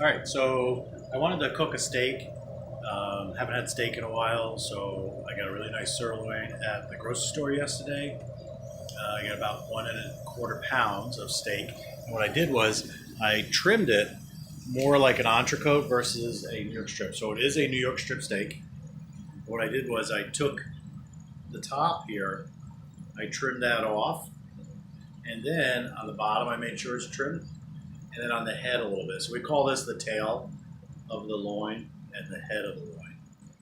All right, so I wanted to cook a steak. Haven't had steak in a while, so I got a really nice sirloin at the grocery store yesterday. I got about 1.25 pounds of steak. And what I did was I trimmed it more like an entrecote versus a New York strip. So it is a New York strip steak. What I did was I took the top here, I trimmed that off, and then on the bottom I made sure it's trimmed, and then on the head a little bit. So we call this the tail of the loin and the head of the loin.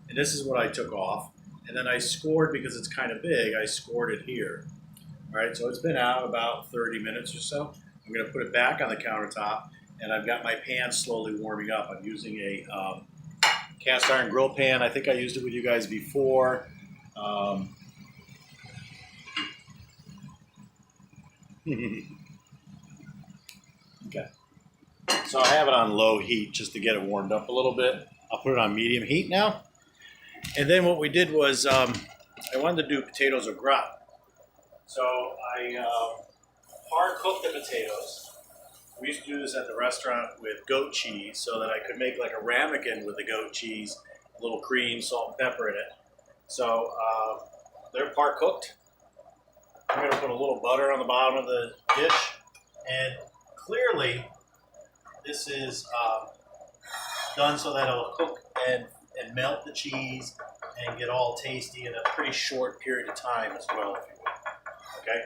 And this is what I took off. And then I scored, because it's kind of big, I scored it here. All right, so it's been out about 30 minutes or so. I'm going to put it back on the countertop, and I've got my pan slowly warming up. I'm using a cast iron grill pan. I think I used it with you guys before. Okay. So I have it on low heat just to get it warmed up a little bit. I'll put it on medium heat now. And then what we did was I wanted to do potatoes au gratin. So I hard cooked the potatoes. We used to do this at the restaurant with goat cheese so that I could make like a ramekin with the goat cheese, a little cream, salt, and pepper in it. So they're part cooked. I'm going to put a little butter on the bottom of the dish. And clearly, this is done so that it'll cook and melt the cheese and get all tasty in a pretty short period of time as well, if you will. Okay?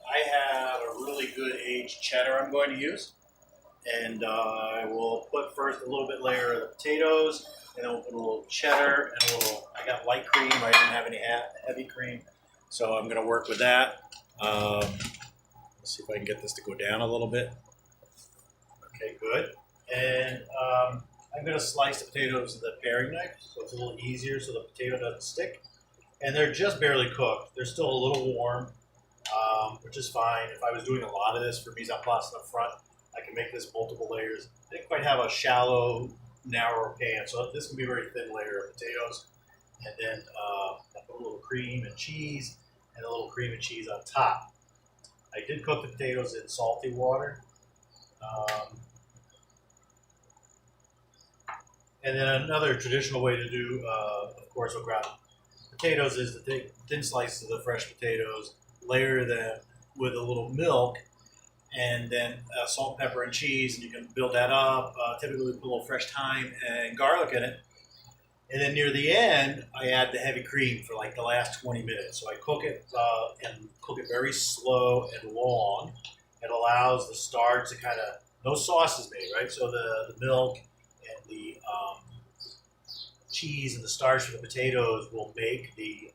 I have a really good aged cheddar I'm going to use. And I will put first a little bit layer of the potatoes, and then we'll put a little cheddar and a little, I got light cream, I didn't have any heavy cream. So I'm going to work with that. Let's see if I can get this to go down a little bit. Okay, good. And I'm going to slice the potatoes with a paring knife, so it's a little easier so the potato doesn't stick. And they're just barely cooked. They're still a little warm, which is fine. If I was doing a lot of this for mise en place in the front, I can make this multiple layers. I didn't quite have a shallow, narrow pan, so this can be a very thin layer of potatoes. And then I'll put a little cream and cheese, and a little cream and cheese on top. I did cook the potatoes in salty water. And then another traditional way to do, of course, au gratin potatoes is to take thin slices of the fresh potatoes, layer them with a little milk, and then salt, pepper, and cheese, and you can build that up. Typically, we put a little fresh thyme and garlic in it. And then near the end, I add the heavy cream for like the last 20 minutes. So I cook it and cook it very slow and long. It allows the starch to kind of, no sauce is made, right? So the milk and the cheese and the starch for the potatoes will make the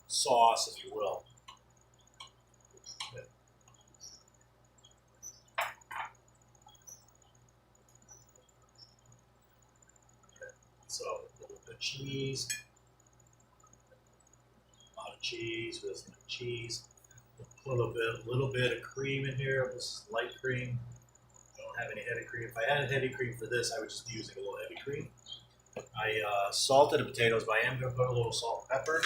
sauce, if you will. So a little bit of cheese, a lot of cheese with some cheese. Put a little bit of cream in here. This is light cream. I don't have any heavy cream. If I added heavy cream for this, I would just use a little heavy cream. I salted the potatoes, but I am going to put a little salt and pepper.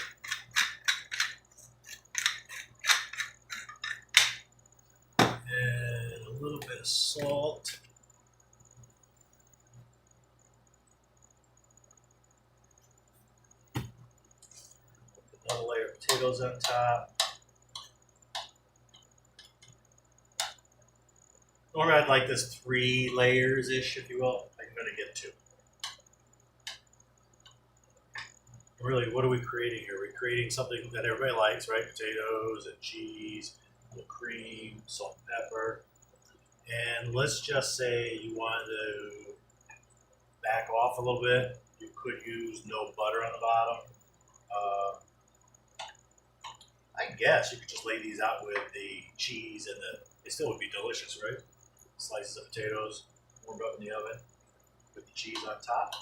And a little bit of salt. Another layer of potatoes on top. Normally I'd like this 3 layers-ish, if you will. I'm going to get 2. Really, what are we creating here? We're creating something that everybody likes, right? Potatoes and cheese, a little cream, salt and pepper. And let's just say you wanted to back off a little bit. You could use no butter on the bottom. I guess you could just lay these out with the cheese, and they still would be delicious, right? Slices of potatoes warmed up in the oven with the cheese on top.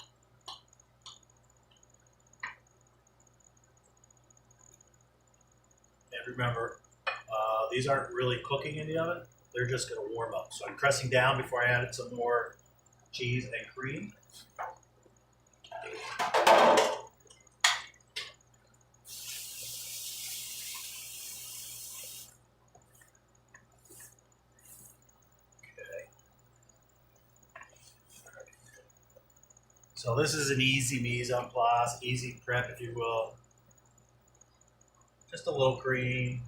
And remember, these aren't really cooking in the oven. They're just going to warm up. So I'm pressing down before I added some more cheese and cream. So this is an easy mise en place, easy prep, if you will. Just a little cream.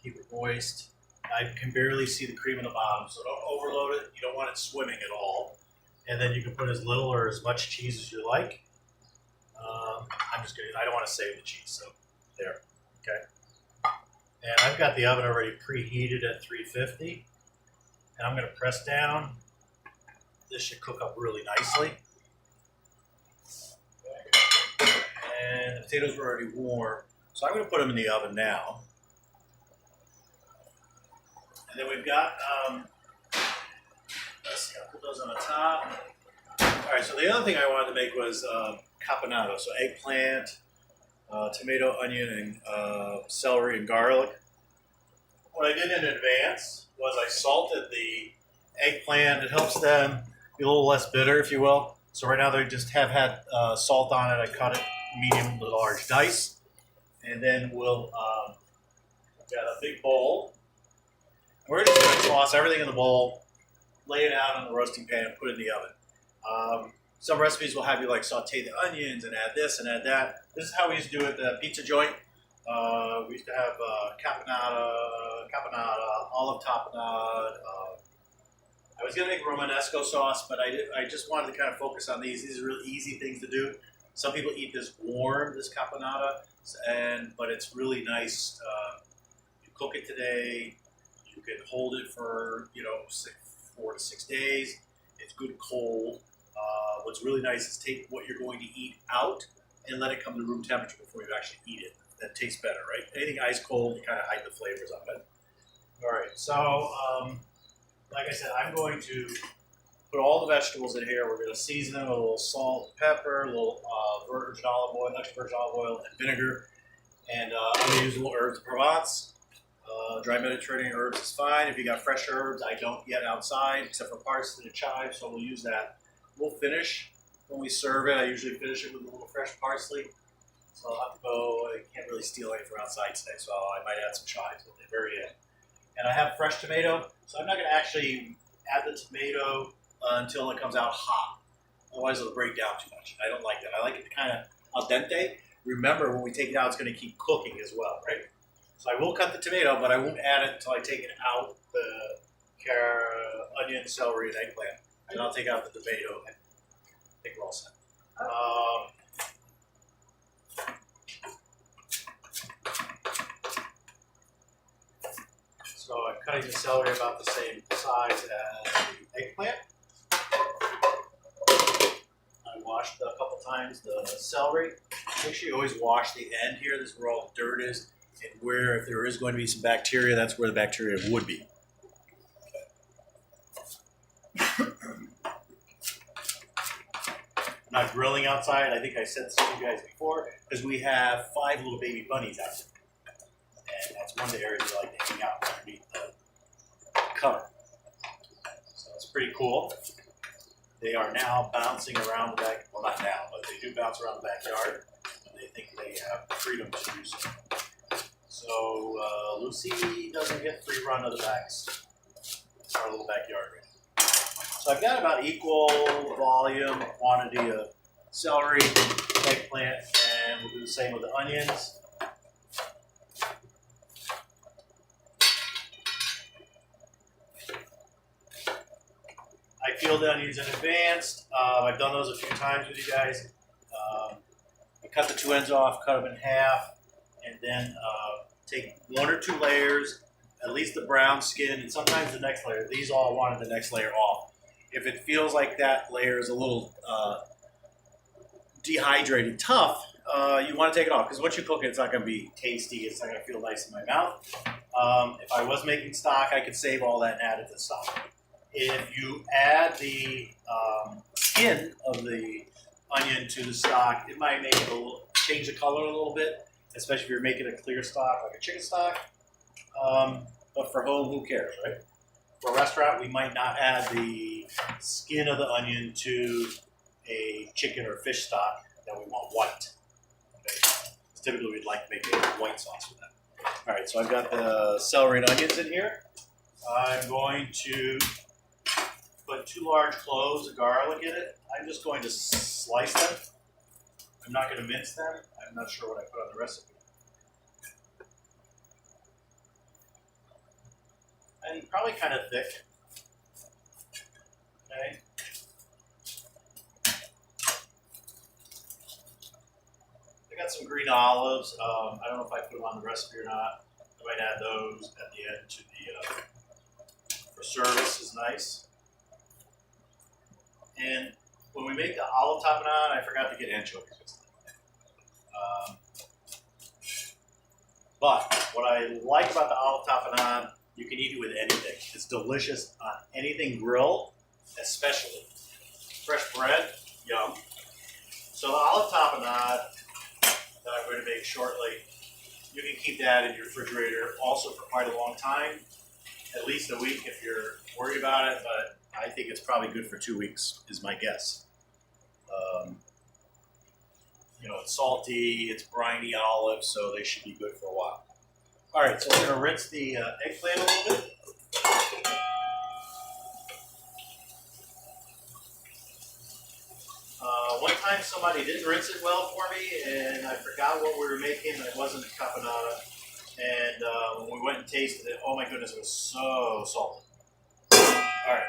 Keep it moist. I can barely see the cream in the bottom, so don't overload it. You don't want it swimming at all. And then you can put as little or as much cheese as you like. I'm just kidding. I don't want to save the cheese, so there. Okay. And I've got the oven already preheated at 350. And I'm going to press down. This should cook up really nicely. And the potatoes are already warm. So I'm going to put them in the oven now. And then we've got, let's see, I'll put those on the top. All right, so the other thing I wanted to make was caponata. So eggplant, tomato, onion, and celery and garlic. What I did in advance was I salted the eggplant. It helps them be a little less bitter, if you will. So right now they just have had salt on it. I cut it medium to large dice. And then we'll got a big bowl. We're just going to toss everything in the bowl, lay it out on the roasting pan, and put it in the oven. Some recipes will have you like saute the onions and add this and add that. This is how we used to do it at the pizza joint. We used to have caponata, olive tapenade. I was going to make Romanesco sauce, but I just wanted to kind of focus on these. These are really easy things to do. Some people eat this warm, this caponata, but it's really nice. You cook it today. You can hold it for 4 to 6 days. It's good cold. What's really nice is take what you're going to eat out and let it come to room temperature before you actually eat it. That tastes better, right? Anything ice cold, you kind of hide the flavors of it. All right, so like I said, I'm going to put all the vegetables in here. We're going to season them with a little salt, pepper, a little virgin olive oil, extra virgin olive oil, and vinegar. And I'm going to use a little herbs de Provence. Dry Mediterranean herbs is fine. If you got fresh herbs, I don't get outside except for parsley and chive, so we'll use that. We'll finish when we serve it. I usually finish it with a little fresh parsley. So I'll have to go. I can't really steal any from outside today, so I might add some chives at the very end. And I have fresh tomato, so I'm not going to actually add the tomato until it comes out hot. Otherwise, it'll break down too much. I don't like that. I like it kind of al dente. Remember, when we take it out, it's going to keep cooking as well, right? So I will cut the tomato, but I won't add it until I take it out the onion, celery, and eggplant. And I'll take out the tomato. I think we're all set. So I'm cutting the celery about the same size as the eggplant. I washed a couple times the celery. Make sure you always wash the end here. This is where all the dirt is. And where, if there is going to be some bacteria, that's where the bacteria would be. Okay. I'm not grilling outside. I think I said this to you guys before, because we have 5 little baby bunnies out there. And that's one of the areas we like to hang out underneath the cover. So it's pretty cool. They are now bouncing around the back. Well, not now, but they do bounce around the backyard. And they think they have freedom to do so. So Lucy doesn't get free run of the backs. Our little backyard right now. So I've got about equal volume, quantity of celery, eggplant, and we'll do the same with the onions. I peel the onions in advance. I've done those a few times with you guys. I cut the 2 ends off, cut them in half, and then take 1 or 2 layers, at least the brown skin, and sometimes the next layer. These all wanted the next layer off. If it feels like that layer is a little dehydrated, tough, you want to take it off, because once you cook it, it's not going to be tasty. It's not going to feel nice in my mouth. If I was making stock, I could save all that and add it to the stock. If you add the skin of the onion to the stock, it might make it change the color a little bit, especially if you're making a clear stock like a chicken stock. But for home, who cares, right? For a restaurant, we might not add the skin of the onion to a chicken or fish stock that we want white. Okay? Typically, we'd like to make a white sauce with that. All right, so I've got the celery and onions in here. I'm going to put put 2 large cloves of garlic in it. I'm just going to slice them. I'm not going to mince them. I'm not sure what I put on the recipe. And probably kind of thick. Okay. I got some green olives. I don't know if I put them on the recipe or not. I might add those at the end to the for service is nice. And when we make the olive tapenade, I forgot to get anchovies. But what I like about the olive tapenade, you can eat it with anything. It's delicious on anything grilled, especially fresh bread. Yum. So the olive tapenade that I'm going to make shortly, you can keep that in your refrigerator also for quite a long time, at least a week if you're worried about it, but I think it's probably good for 2 weeks, is my guess. It's salty, it's briny olive, so they should be good for a while. All right, so we're going to rinse the eggplant a little bit. One time somebody didn't rinse it well for me, and I forgot what we were making, and it wasn't a caponata. And when we went and tasted it, oh my goodness, it was so salty. All right,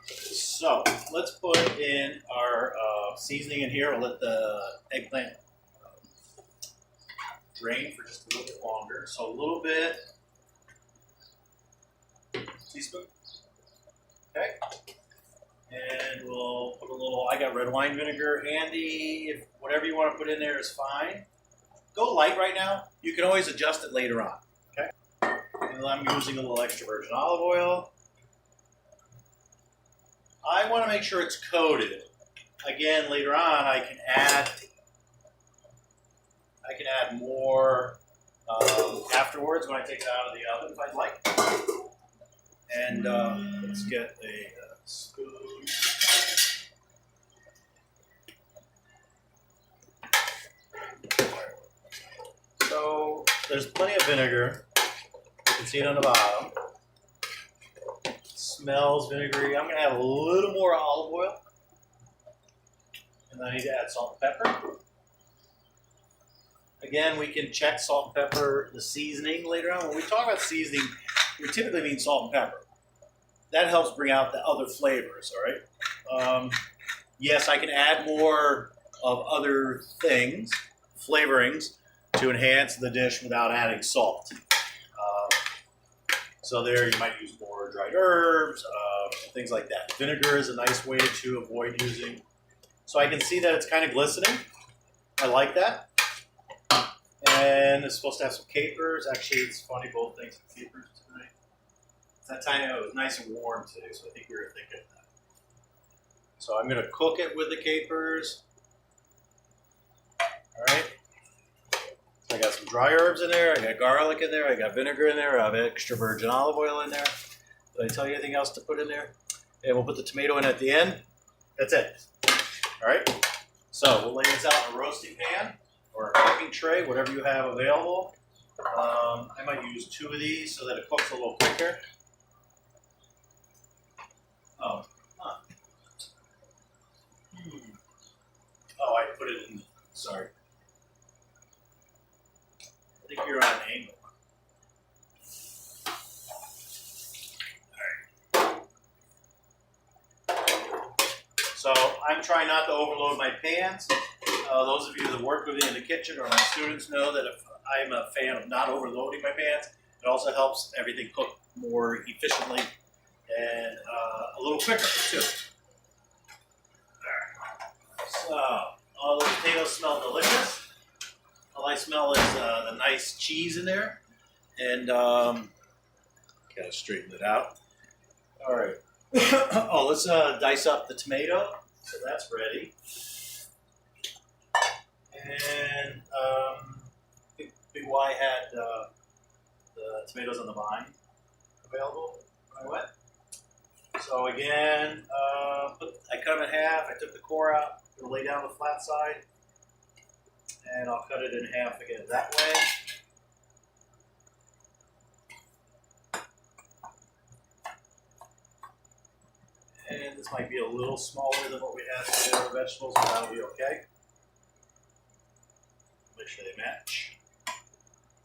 so let's put in our seasoning in here. We'll let the eggplant drain for just a little bit longer. So a little bit, teaspoon, okay. And we'll put a little, I got red wine vinegar handy. If whatever you want to put in there is fine. Go light right now. You can always adjust it later on, okay? And I'm using a little extra virgin olive oil. I want to make sure it's coated. Again, later on, I can add more afterwards when I take it out of the oven if I'd like. And let's get a spoon. So there's plenty of vinegar. You can see it on the bottom. It smells vinegary. I'm going to add a little more olive oil. And then I need to add salt and pepper. Again, we can check salt and pepper, the seasoning later on. When we talk about seasoning, we typically mean salt and pepper. That helps bring out the other flavors, all right? Yes, I can add more of other things, flavorings, to enhance the dish without adding salt. So there you might use more dried herbs, things like that. Vinegar is a nice way to avoid using. So I can see that it's kind of glistening. I like that. And it's supposed to have some capers. Actually, it's funny, both things have capers tonight. It's that time it was nice and warm today, so I think we were thinking of that. So I'm going to cook it with the capers. All right. I got some dry herbs in there. I got garlic in there. I got vinegar in there. I have extra virgin olive oil in there. Did I tell you anything else to put in there? And we'll put the tomato in at the end. That's it. All right. So we'll lay this out in a roasting pan or a cooking tray, whatever you have available. I might use 2 of these so that it cooks a little quicker. Oh, huh. Oh, I put it in. Sorry. I think you're on an angle. All right. So I'm trying not to overload my pans. Those of you that work with me in the kitchen or my students know that if I'm a fan of not overloading my pans, it also helps everything cook more efficiently and a little quicker too. So all the potatoes smell delicious. All I smell is the nice cheese in there, and gotta straighten it out. All right. Oh, let's dice up the tomato. So that's ready. And Big Y had the tomatoes on the vine available when I went. So again, I cut them in half. I took the core out, lay down the flat side, and I'll cut it in half again that way. And second. This might be a little smaller than what we had for the other vegetables, but that'll be okay. Make sure they match.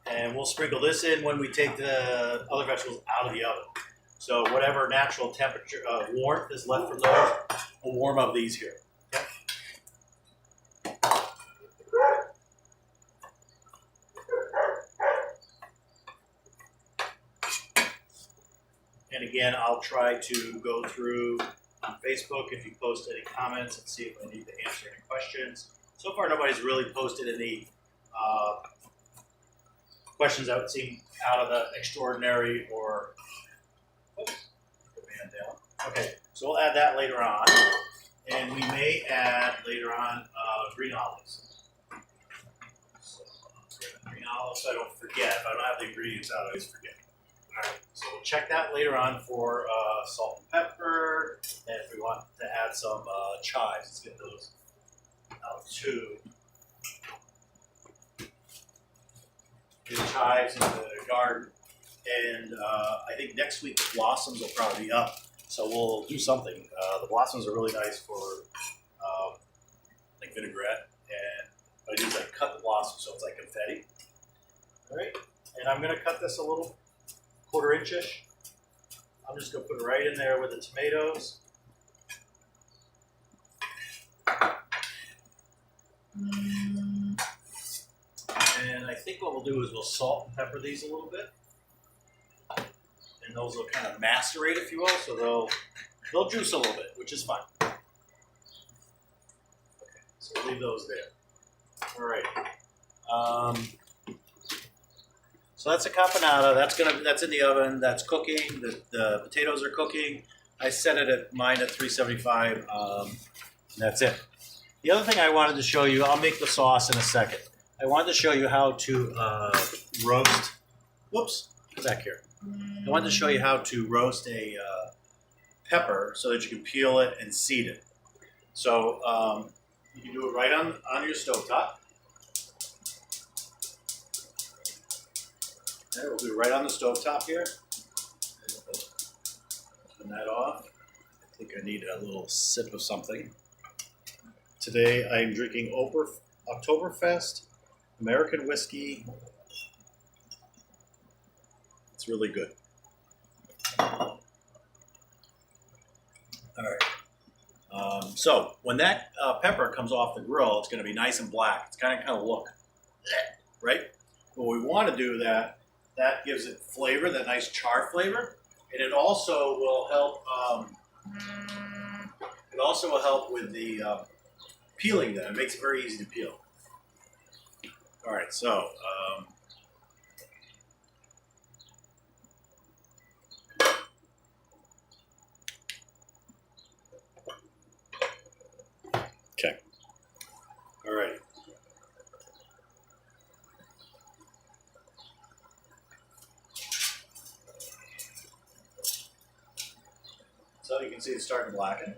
And we'll sprinkle this in when we take the other vegetables out of the oven. So whatever natural temperature, warmth is left from those, we'll warm up these here. Okay? And again, I'll try to go through on Facebook if you post any comments and see if I need to answer any questions. So far, nobody's really posted any questions that would seem out of the extraordinary or. Oops, put the man down. Okay, so we'll add that later on, and we may add later on green olives. So, green olives, so I don't forget. If I don't have the ingredients out, I always forget. All right, so we'll check that later on for salt and pepper, and if we want to add some chives, let's get those out too. Get chives in the garden, and I think next week the blossoms will probably be up, so we'll do something. The blossoms are really nice for like vinaigrette, and what I do is I cut the blossoms so it's like confetti. All right, and I'm gonna cut this a little 1/4 inch-ish. I'm just gonna put it right in there with the tomatoes. And I think what we'll do is we'll salt and pepper these a little bit. And those will kind of macerate, if you will, so they'll juice a little bit, which is fine. Okay, so we'll leave those there. All right. So that's a caponata. That's in the oven. That's cooking. The potatoes are cooking. I set it at mine at 375. And that's it. The other thing I wanted to show you, I'll make the sauce in a second. I wanted to show you how to roast. Whoops, back here. I wanted to show you how to roast a pepper so that you can peel it and seed it. So you can do it right on your stovetop. Okay, we'll do it right on the stovetop here. Turn that off. I think I need a little sip of something. Today I'm drinking Oktoberfest American whiskey. It's really good. All right. So when that pepper comes off the grill, it's going to be nice and black. It's kind of look, right? What we want to do that gives it flavor, that nice char flavor, and it also will help. It also will help with the peeling. Then it makes it very easy to peel. All right, so okay. All right. So you can see it's starting to blacken.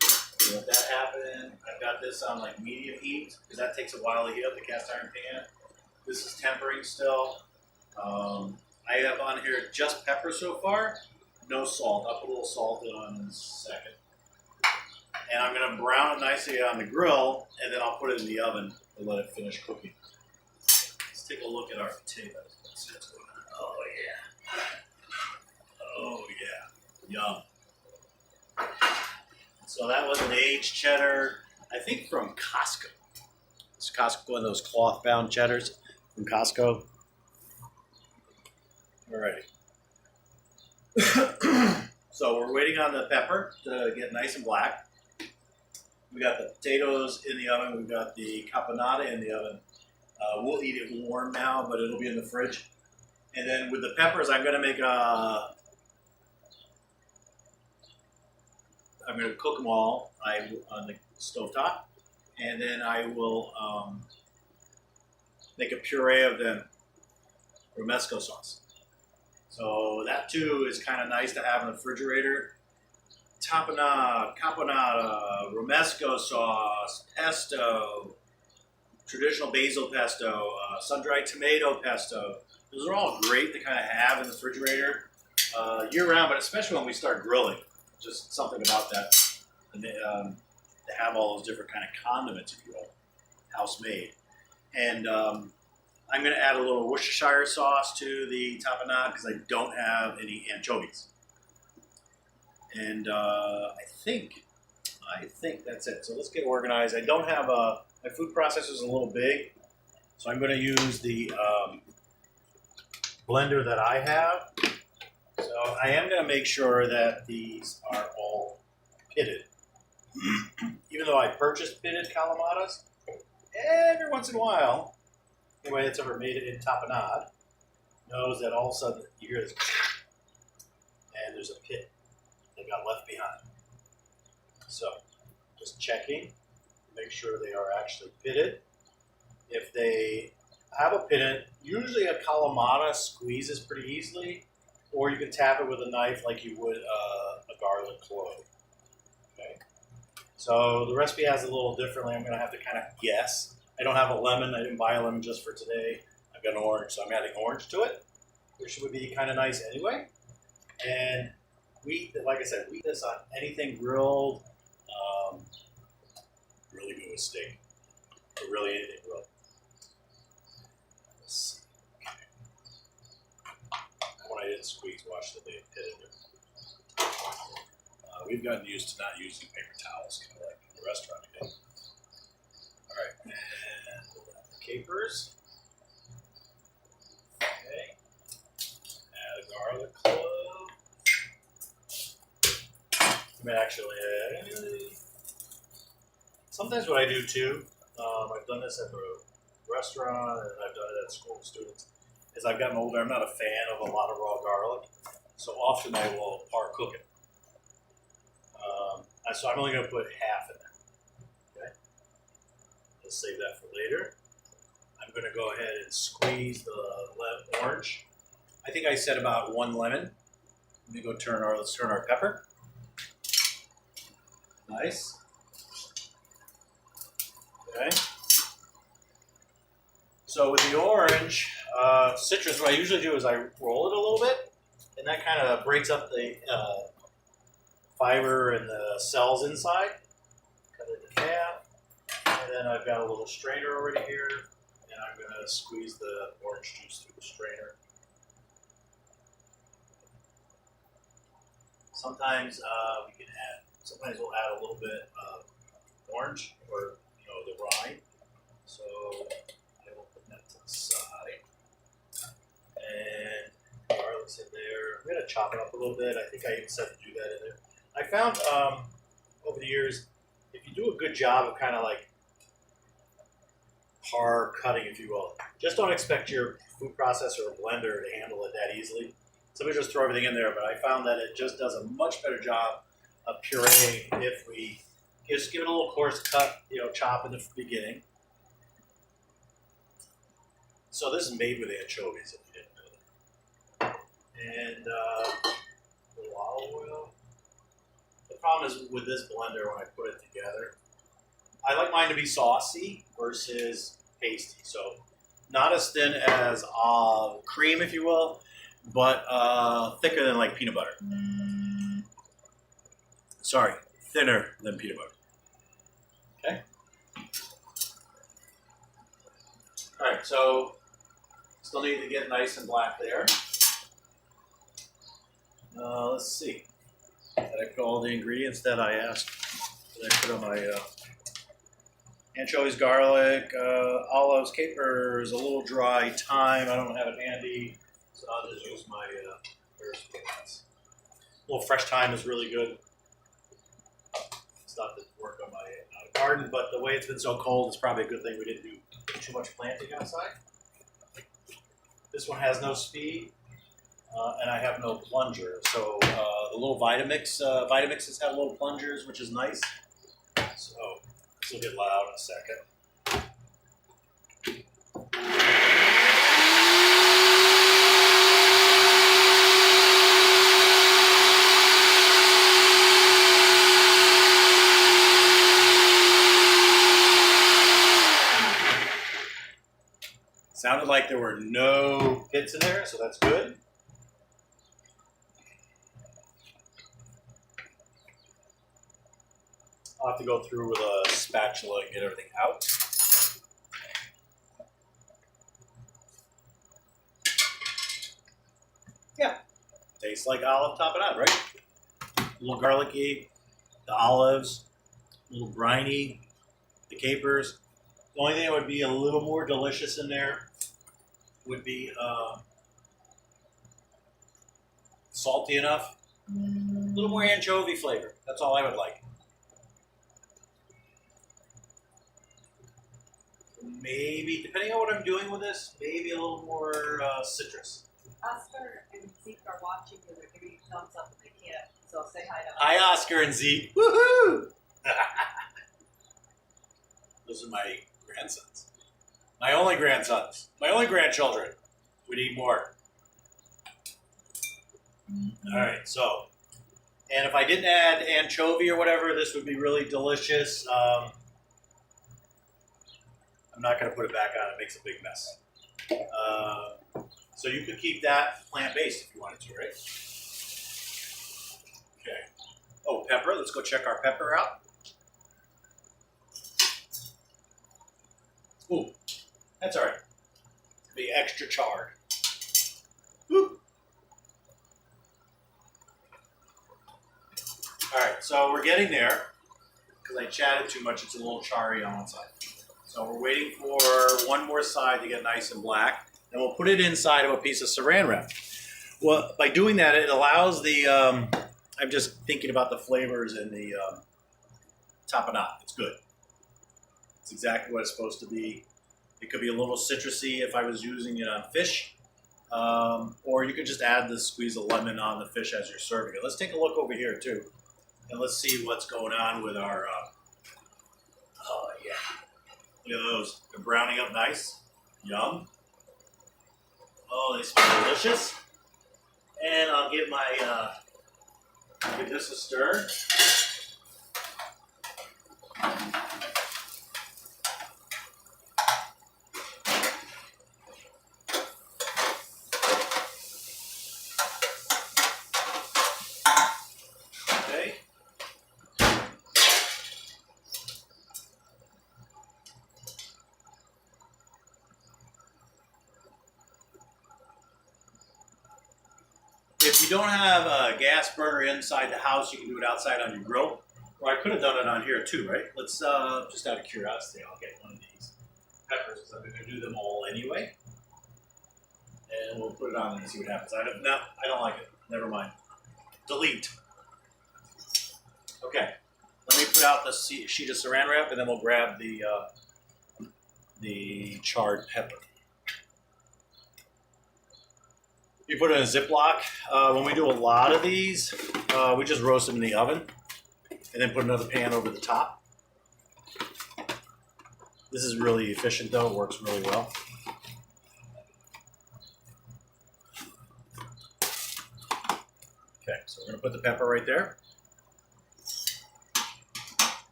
So let that happen. I've got this on like medium heat because that takes a while to heat up the cast iron pan. This is tempering still. I have on here just pepper so far, no salt. I'll put a little salt on in a second. And I'm going to brown it nicely on the grill, and then I'll put it in the oven and let it finish cooking. Let's take a look at our potatoes. Let's see what's going on. Oh yeah. Oh yeah. Yum. So that was an aged cheddar, I think from Costco. It's Costco, one of those cloth-bound cheddars from Costco. Alrighty. So we're waiting on the pepper to get nice and black. We got the potatoes in the oven. We've got the caponata in the oven. We'll eat it warm now, but it'll be in the fridge. And then with the peppers, I'm going to make I'm going to cook them all on the stovetop, and then I will make a puree of them, romesco sauce. So that too is kind of nice to have in the refrigerator. Tapenade, caponata, romesco sauce, pesto, traditional basil pesto, sun-dried tomato pesto. Those are all great to kind of have in the refrigerator year round, but especially when we start grilling. just something about that. And they have all those different kind of condiments, if you will, house made. And I'm going to add a little Worcestershire sauce to the tapenade because I don't have any anchovies. And I think that's it. So let's get organized. I don't have my food processor is a little big, so I'm going to use the blender that I have. So I am going to make sure that these are all pitted. Even though I purchased pitted calamatas, every once in a while, anybody that's ever made it in tapenade knows that all of a sudden you hear this, and there's a pit that got left behind. So just checking, make sure they are actually pitted. If they have a pitted, usually a calamata squeezes pretty easily, or you can tap it with a knife like you would a garlic clove. Okay. So the recipe has a little differently. I'm going to have to kind of guess. I don't have a lemon. I didn't buy a lemon just for today. I've got an orange, so I'm adding orange to it, which would be kind of nice anyway. And like I said, we eat this on anything grilled. Really good with steak. Or really anything grilled. Let's see. When I didn't squeeze, watch the day pitted it. We've gotten used to not using paper towels, kind of like in the restaurant again. All right, and we'll add the capers. Okay. Add a garlic clove. I may actually add. Sometimes what I do too, I've done this at the restaurant and I've done it at school with students, is I've gotten older, I'm not a fan of a lot of raw garlic, so often I will par cook it. So I'm only going to put half in there. Okay, let's save that for later. I'm going to go ahead and squeeze the orange. I think I said about 1 lemon. Let me go let's turn our pepper. Nice. Okay. So with the orange, citrus, what I usually do is I roll it a little bit, and that kind of breaks up the fiber and the cells inside. Cut it in half, and then I've got a little strainer already here, and I'm going to squeeze the orange juice through the strainer. Sometimes sometimes we'll add a little bit of orange or the rind. So I will put that to the side. And garlic's in there. I'm going to chop it up a little bit. I think I even said to do that in there. I found over the years, if you do a good job of kind of like par cutting, if you will, just don't expect your food processor or blender to handle it that easily. Somebody just throw everything in there, but I found that it just does a much better job of pureeing if we just give it a little coarse cut, chop in the beginning. So this is made with anchovies, if you didn't know that. And a little olive oil. The problem is with this blender when I put it together, I like mine to be saucy versus pasty. So not as thin as cream, if you will, but thicker than like peanut butter. Sorry, thinner than peanut butter. Okay. All right, so still need to get nice and black there. Let's see. Did I put all the ingredients that I asked? Did I put on my anchovies, garlic, olives, capers, a little dry thyme? I don't have it handy, so I'll just use my spoons. A little fresh thyme is really good. It's not to work on my garden, but the way it's been so cold, it's probably a good thing we didn't do too much planting outside. This one has no speed, and I have no plunger. So the little Vitamixes have little plungers, which is nice. So this will get loud in a second. Sounded like there were no pits in there, so that's good. I'll have to go through with a spatula and get everything out. Yeah, tastes like olive tapenade, right? A little garlicky, the olives, a little briny, the capers. The only thing that would be a little more delicious in there would be salty enough, a little more anchovy flavor. That's all I would like. Maybe, depending on what I'm doing with this, maybe a little more citrus. Oscar and Zeke are watching you. They're giving you thumbs up if they can't. So say hi to us. Hi, Oscar and Zeke. Woohoo! Those are my grandsons. My only grandsons. My only grandchildren. We need more. All right, so, and if I didn't add anchovy or whatever, this would be really delicious. I'm not going to put it back on. It makes a big mess. So you could keep that plant-based if you wanted to, right? Okay. Oh, pepper. Let's go check our pepper out. Ooh, that's all right. Be extra charred. Woo. All right, so we're getting there. Because I chatted too much, it's a little charry on one side. So we're waiting for one more side to get nice and black. And we'll put it inside of a piece of saran wrap. Well, by doing that, it allows the, I'm just thinking about the flavors in the tapenade. It's good. It's exactly what it's supposed to be. It could be a little citrusy if I was using it on fish. Or you could just add the squeeze of lemon on the fish as you're serving it. Let's take a look over here too. And let's see what's going on with our, oh yeah. Look at those. They're browning up nice. Yum. Oh, they smell delicious. And I'll give my, give this a stir. Okay. If you don't have a gas burner inside the house, you can do it outside on your grill. Or I could have done it on here too, right? Let's, just out of curiosity, I'll get one of these peppers because I'm going to do them all anyway. And we'll put it on and see what happens. I don't like it. Never mind. Delete. Okay. Let me put out the sheet of saran wrap and then we'll grab the charred pepper. You put it in a Ziploc. When we do a lot of these, we just roast them in the oven and then put another pan over the top. This is really efficient though, it works really well. Okay, so we're gonna put the pepper right there.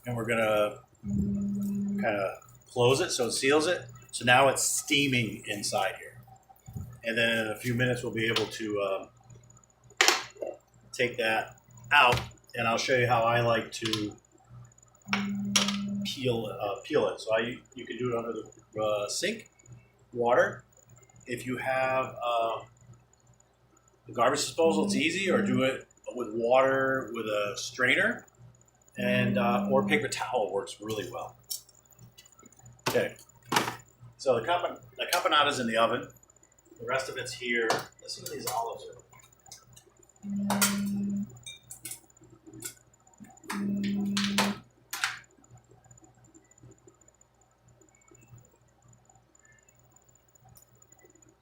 And we're gonna kind of close it so it seals it. So now it's steaming inside here. And then in a few minutes we'll be able to take that out and I'll show you how I like to peel it. So you can do it under the sink, water. If you have the garbage disposal, it's easy, or do it with water with a strainer, and or paper towel works really well. Okay, so the caponata's in the oven. The rest of it's here. Let's see what these olives are.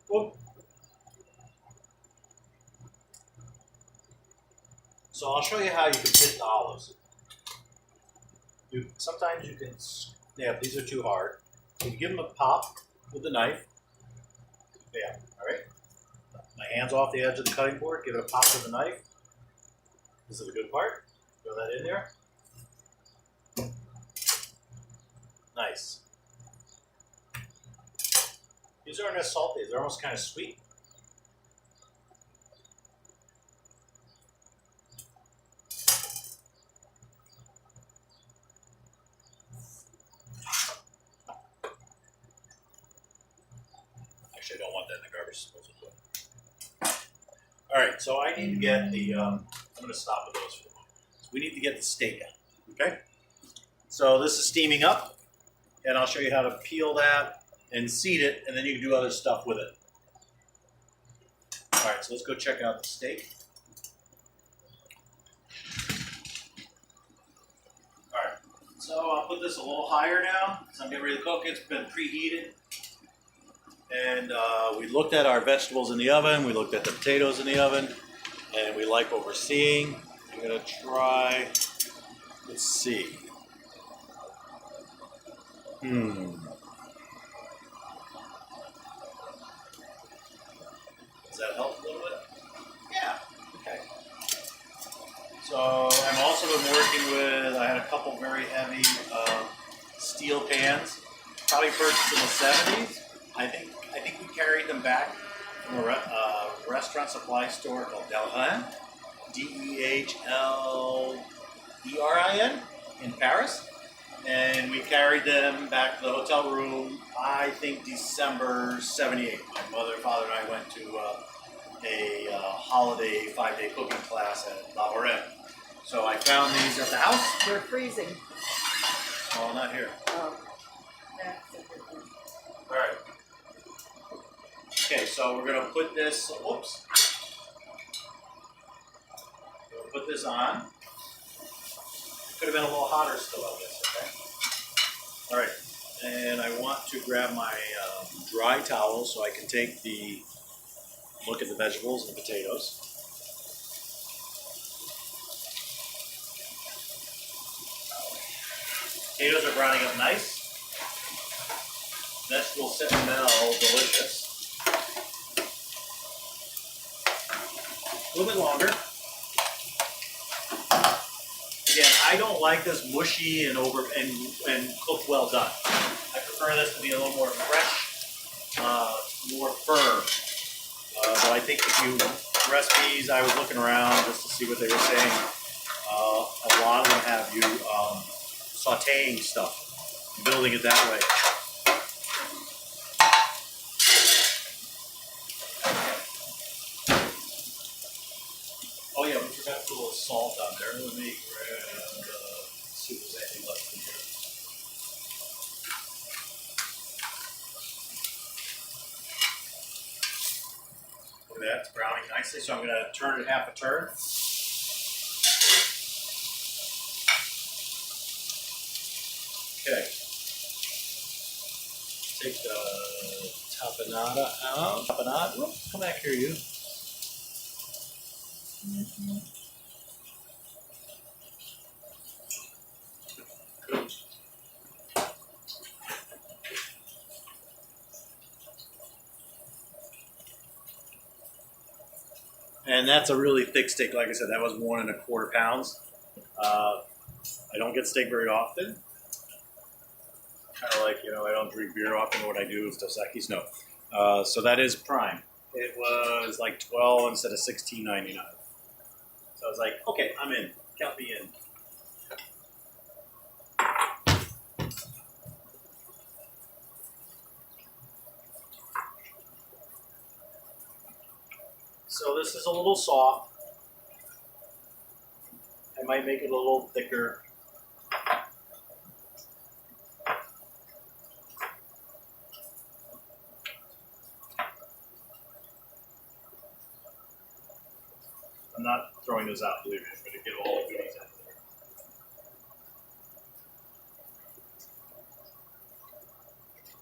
Whoop. So I'll show you how you can pit the olives. Sometimes you can, yeah, these are too hard. You can give them a pop with the knife. Yeah, all right. My hand's off the edge of the cutting board. Give it a pop with the knife. This is the good part. Throw that in there. Nice. These aren't as salty. They're almost kind of sweet. Actually, I don't want that in the garbage disposal. All right, so I need to get the. I'm going to stop with those for a moment. We need to get the steak out. Okay. So this is steaming up, and I'll show you how to peel that and seed it, and then you can do other stuff with it. All right, so let's go check out the steak. All right, so I'll put this a little higher now because I'm getting ready to cook it. It's been preheated. And we looked at our vegetables in the oven, we looked at the potatoes in the oven, and we like what we're seeing. I'm going to try, let's see. Does that help a little bit? Yeah. Okay. So I'm also been working with, I had a couple very heavy steel pans, probably purchased in the 70s. I think we carried them back from a restaurant supply store called Delrin, Dehllerin in Paris. And we carried them back to the hotel room, I think December 78. My mother, father, and I went to a holiday 5-day cooking class at La Lorraine. So I found these at the house. They're freezing. Oh, not here. Oh, that's a good one. All right. Okay, so we're going to put this, whoops. We're going to put this on. It could have been a little hotter still, I guess, okay? All right, and I want to grab my dry towel so I can take the look at the vegetables and the potatoes. Potatoes are browning up nice. Vegetables sit and smell delicious. A little bit longer. Again, I don't like this mushy and cooked well done. I prefer this to be a little more fresh, more firm. But I think if you recipes, I was looking around just to see what they were saying. A lot of them have you sautéing stuff, building it that way. Oh yeah, we forgot to put a little salt on there. Let me grab, see if there's anything left in here. Look at that, it's browning nicely, so I'm going to turn it half a turn. Okay. Take the tapenade out. Tapenade? Whoops, come back here, you. And that's a really thick steak. Like I said, that was 1 1/4 pounds. I don't get steak very often. Kind of like, I don't drink beer often. What I do is Dos Equis. No. So that is prime. It was like 12 instead of $16.99. So I was like, okay, I'm in. Count me in. So this is a little soft. I might make it a little thicker. I'm not throwing those out, believe me. I'm going to get all the goodies out there.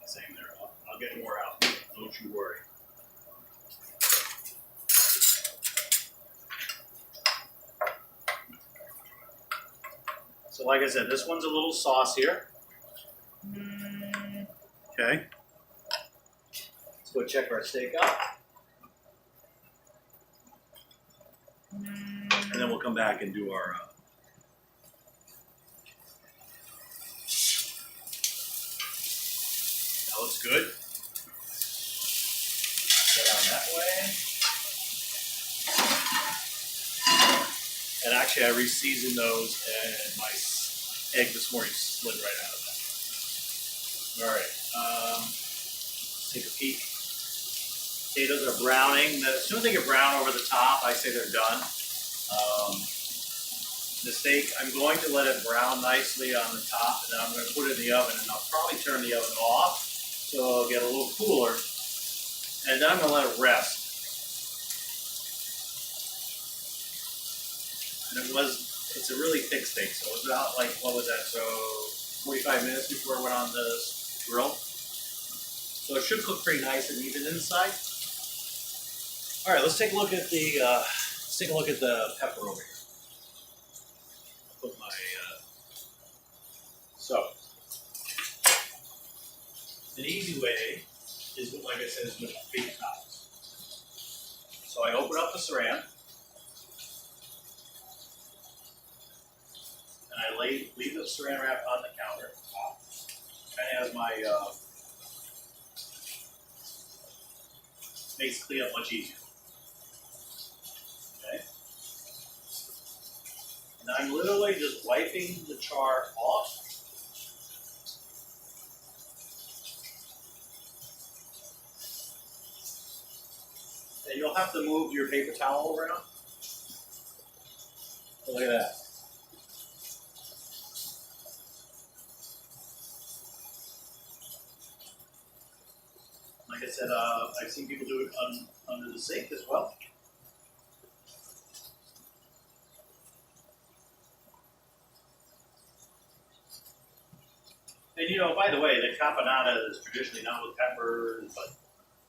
Same there. I'll get more out. Don't you worry. So like I said, this one's a little saucier. Okay. Let's go check our steak out. And then we'll come back and do our that looks good. Set on that way. And actually I re-seasoned those and my egg this morning slid right out of that. Alright, take a peek. Potatoes are browning. As soon as they get brown over the top, I say they're done. The steak, I'm going to let it brown nicely on the top, and then I'm going to put it in the oven, and I'll probably turn the oven off so it'll get a little cooler, and then I'm going to let it rest. And it's a really thick steak, so it was about like, what was that, so 45 minutes before it went on the grill. So it should cook pretty nice and even inside. All right, let's take a look at the pepper over here. Put my so an easy way is, like I said, is with big towels. So I open up the saran and I leave the saran wrap on the counter. Kind of has my makes cleanup much easier. Okay. And I'm literally just wiping the char off. And you'll have to move your paper towel around. So look at that. Like I said, I've seen people do it under the sink as well. And you know, by the way, the caponata is traditionally not with peppers, but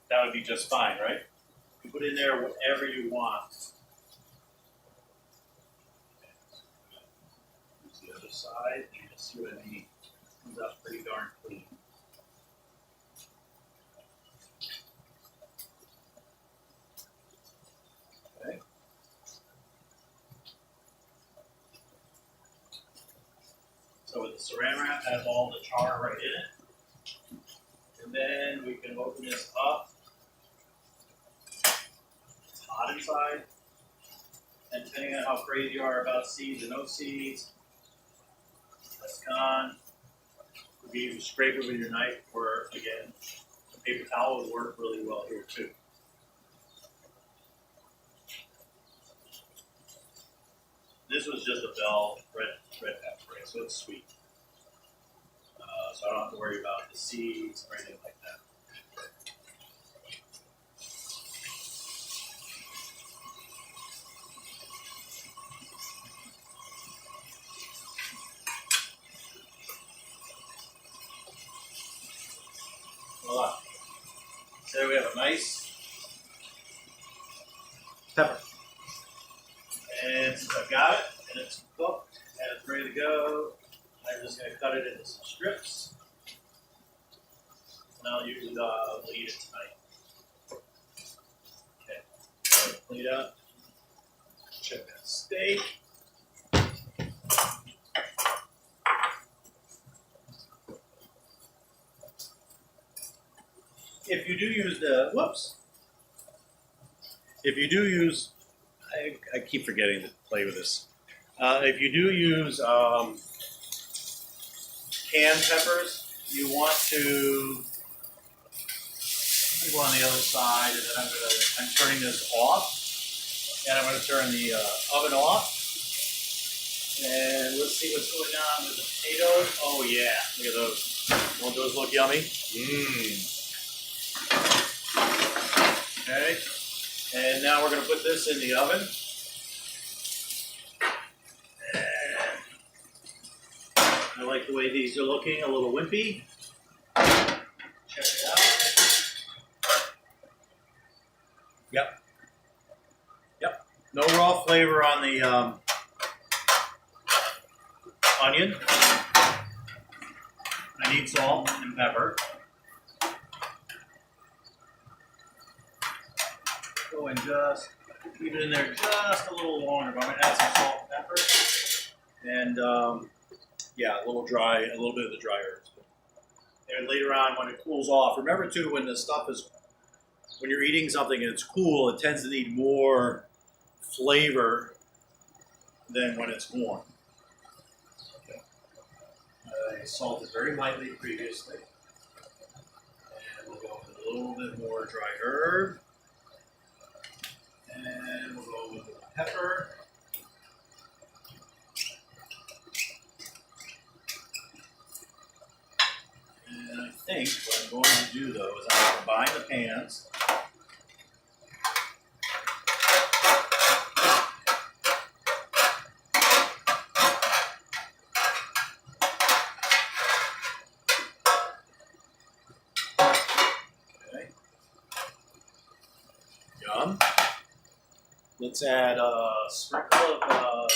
that would be just fine, right? You put in there whatever you want. Here's the other side, and you'll see what I mean. It comes out pretty darn clean. Okay. So with the saran wrap, has all the char right in it. And then we can open this up. It's hot inside. And depending on how crazy you are about seeds and no seeds, that's gone. You can even scrape it with your knife, or again, a paper towel would work really well here too. This was just a bell red pepper, so it's sweet. So I don't have to worry about the seeds or anything like that. Voila. So we have a nice pepper. And since I've got it and it's cooked and it's ready to go, I'm just going to cut it into some strips. And I'll use it, we'll eat it tonight. Okay, so clean up. Check that steak. If you do use I keep forgetting to play with this. If you do use canned peppers, you want to go on the other side, and then I'm turning this off, and I'm going to turn the oven off, and let's see what's going on with the potatoes. Oh yeah, look at those. Won't those look yummy? Mmm. Okay, and now we're going to put this in the oven. I like the way these are looking, a little wimpy. Check it out. Yep. No raw flavor on the onion. I need salt and pepper. Go and just keep it in there just a little longer. But I'm going to add some salt and pepper. And yeah, a little bit of the dry herbs. And later on, when it cools off, remember too, when you're eating something and it's cool, it tends to need more flavor than when it's warm. Okay. I salted very lightly previously. And we'll go with a little bit more dry herb. And we'll go with the pepper. And I think what I'm going to do though is I'm going to combine the pans. Okay. Yum. Let's add a sprinkle of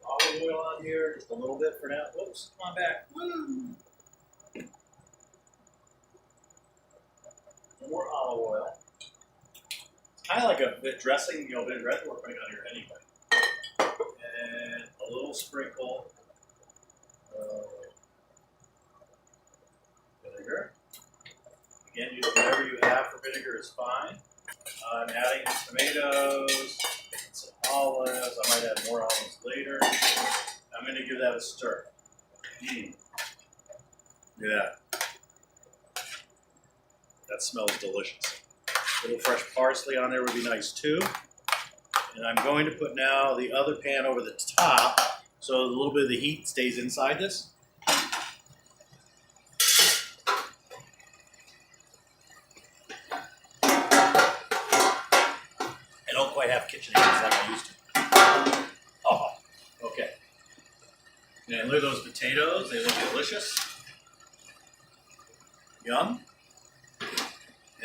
olive oil on here, just a little bit for now. Whoops, come on back. Woo! More olive oil. Kind of like a bit dressing, you know, a bit of dressing we're putting on here anyway. And a little sprinkle of vinegar. Again, use whatever you have for vinegar is fine. I'm adding tomatoes, some olives. I might add more olives later. I'm going to give that a stir. Look at that. That smells delicious. A little fresh parsley on there would be nice too. And I'm going to put now the other pan over the top so a little bit of the heat stays inside this. I don't quite have kitchen hands like I used to. Oh, okay. And look at those potatoes. They look delicious. Yum.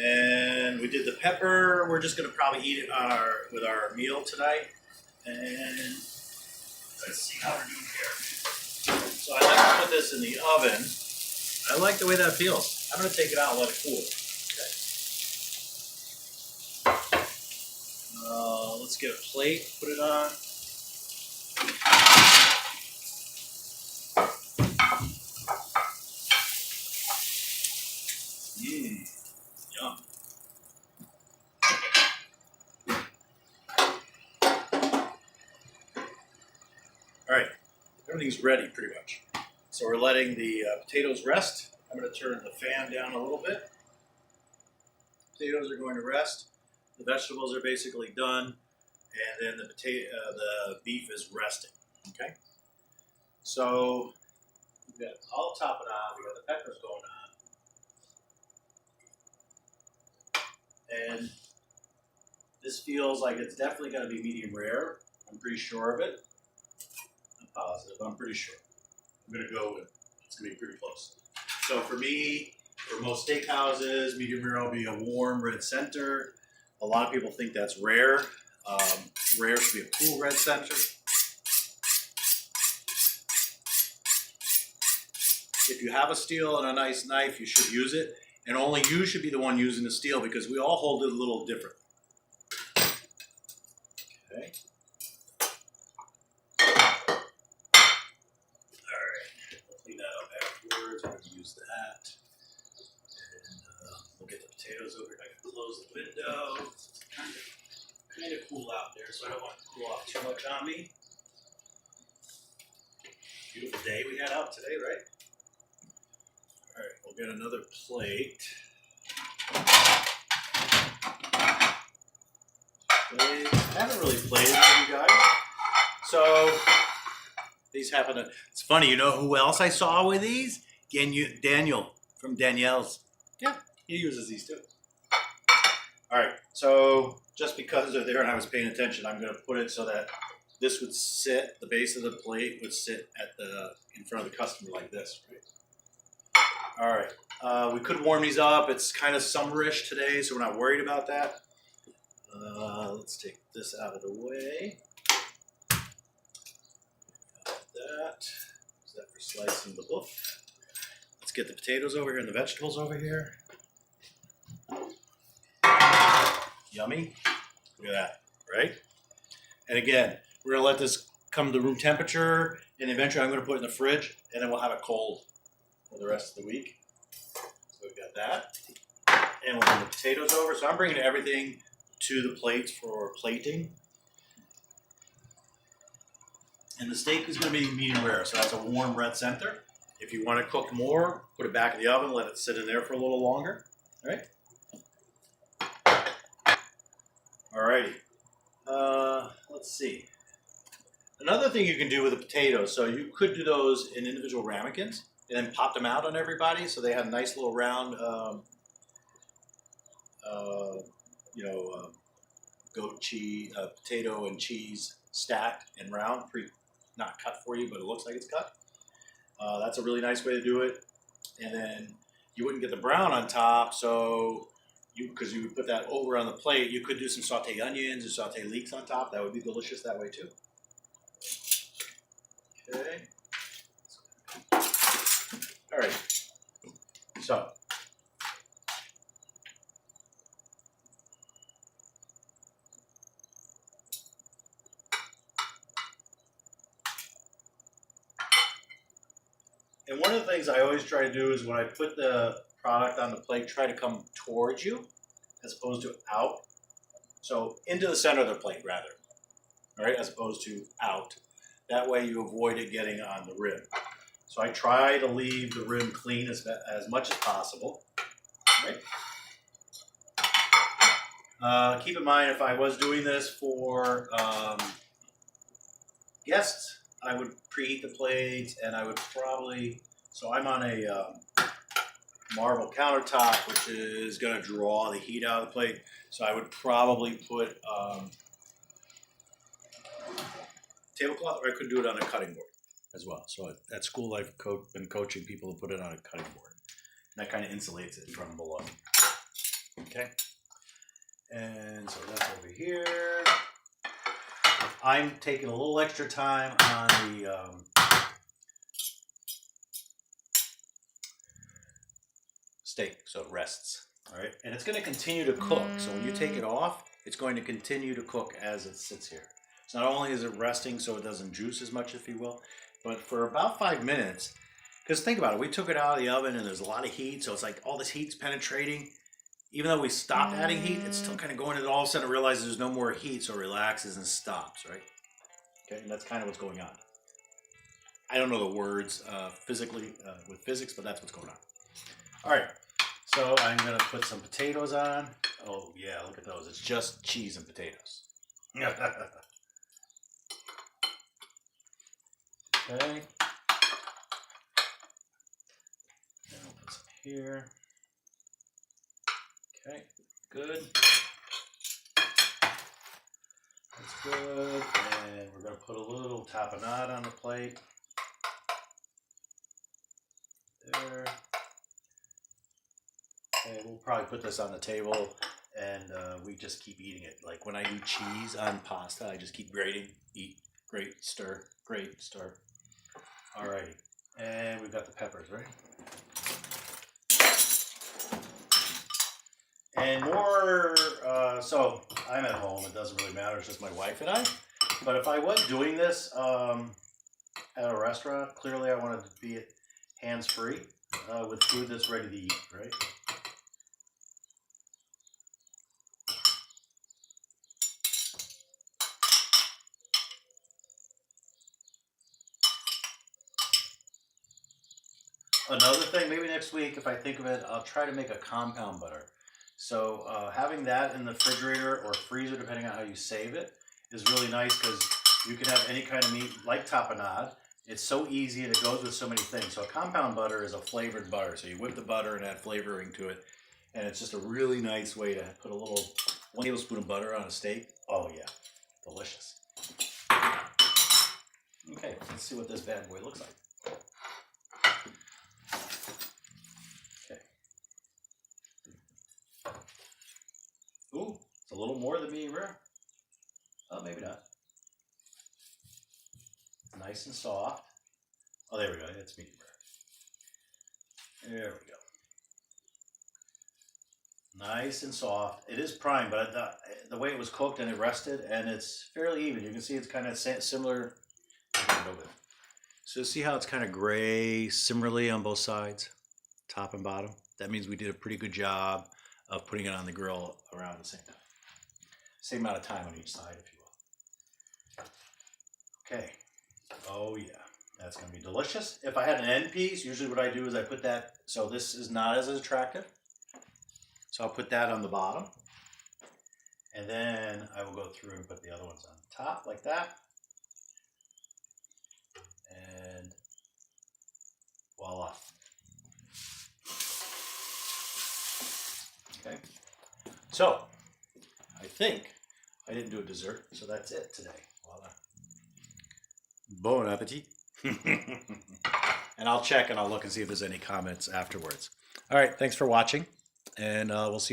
And we did the pepper. We're just going to probably eat it on with our meal tonight. And let's see how we're doing here. So I like to put this in the oven. I like the way that feels. I'm going to take it out and let it cool. Okay. Let's get a plate, put it on. Yum. All right, everything's ready pretty much. So we're letting the potatoes rest. I'm going to turn the fan down a little bit. Potatoes are going to rest. The vegetables are basically done, and then the beef is resting. Okay. So we've got all top it on. We got the peppers going on. And this feels like it's definitely going to be medium rare. I'm pretty sure of it. I'm positive. I'm pretty sure. I'm going to go with it's going to be pretty close. So for me, for most steakhouses, medium rare will be a warm red center. A lot of people think that's rare. Rare should be a cool red center. If you have a steel and a nice knife, you should use it. And only you should be the one using the steel because we all hold it a little different. Okay. All right. We'll clean that up afterwards. We're going to use that. And we'll get the potatoes over here. I can close the window. It's kind of cool out there, so I don't want it to cool off too much on me. Beautiful day we had out today, right? All right, we'll get another plate. I haven't really played it with you guys. So these happen to, it's funny, you know who else I saw with these? Daniel from Danielle's. Yeah, he uses these too. All right, so just because they're there and I was paying attention, I'm going to put it so that this would sit, the base of the plate would sit at in front of the customer like this, right? All right, we could warm these up. It's kind of summerish today, so we're not worried about that. Let's take this out of the way. That. Use that for slicing the hoof. Let's get the potatoes over here and the vegetables over here. Yummy. Look at that, right? And again, we're gonna let this come to room temperature, and eventually I'm gonna put it in the fridge, and then we'll have it cold for the rest of the week. So we've got that. And we'll bring the potatoes over. So I'm bringing everything to the plates for plating. And the steak is going to be medium rare, so that's a warm red center. If you want to cook more, put it back in the oven, let it sit in there for a little longer. All right? Alrighty. Let's see. Another thing you can do with the potatoes, so you could do those in individual ramekins and then pop them out on everybody so they have a nice little round, uh, you know, goat cheese, potato and cheese stacked and round, not cut for you, but it looks like it's cut. That's a really nice way to do it. And then you wouldn't get the brown on top, so because you would put that over on the plate, you could do some sauteed onions or sauteed leeks on top. That would be delicious that way too. Okay. All right. So. And one of the things I always try to do is when I put the product on the plate, try to come towards you as opposed to out. So into the center of the plate rather, all right, as opposed to out. That way you avoid it getting on the rim. So I try to leave the rim clean as much as possible. Right? Keep in mind, if I was doing this for guests, I would preheat the plates, and I would probably, so I'm on a marble countertop, which is going to draw the heat out of the plate. So I would probably put tablecloth, or I could do it on a cutting board as well. So at school, I've been coaching people to put it on a cutting board. And that kind of insulates it from below. Okay. And so that's over here. I'm taking a little extra time on the steak, so it rests. All right, and it's going to continue to cook. So when you take it off, it's going to continue to cook as it sits here. So not only is it resting, so it doesn't juice as much, if you will, but for about 5 minutes. Because think about it, we took it out of the oven, and there's a lot of heat, so it's like all this heat's penetrating. Even though we stopped adding heat, it's still kind of going, and all of a sudden it realizes there's no more heat, so it relaxes and stops, right? Okay, and that's kind of what's going on. I don't know the words physically with physics, but that's what's going on. All right, so I'm going to put some potatoes on. Oh, yeah, look at those. It's just cheese and potatoes. Okay. And I'll put some here. Okay, good. That's good. And we're going to put a little tapenade on the plate. There. Okay, we'll probably put this on the table and we just keep eating it. Like when I do cheese on pasta, I just keep grating, eat, grate, stir, grate, stir. Alrighty. And we've got the peppers, right? And more, so I'm at home, it doesn't really matter, it's just my wife and I. But if I was doing this at a restaurant, clearly I wanted to be hands-free with food that's ready to eat, right? Another thing, maybe next week, if I think of it, I'll try to make a compound butter. So having that in the refrigerator or freezer, depending on how you save it, is really nice because you can have any kind of meat like tapenade. It's so easy and it goes with so many things. So a compound butter is a flavored butter. So you whip the butter and add flavoring to it. And it's just a really nice way to put a little 1 tablespoon of butter on a steak. Oh yeah, delicious. Okay, let's see what this bad boy looks like. Ooh, it's a little more than medium rare. Oh, maybe not. Nice and soft. Oh, there we go. It's medium rare. There we go. Nice and soft. It is prime, but the way it was cooked and it rested, and it's fairly even. You can see it's kind of similar. So see how it's kind of gray similarly on both sides, top and bottom? That means we did a pretty good job of putting it on the grill around the same time. Same amount of time on each side, if you will. Okay. Oh yeah, that's gonna be delicious. If I had an end piece, usually what I do is I put that, so this is not as attractive. So I'll put that on the bottom. And then I will go through and put the other ones on top like that. And voila. Okay. So, I think I didn't do a dessert, so that's it today. Voila. Bon appetit. And I'll check and I'll look and see if there's any comments afterwards. All right, thanks for watching, and we'll see you.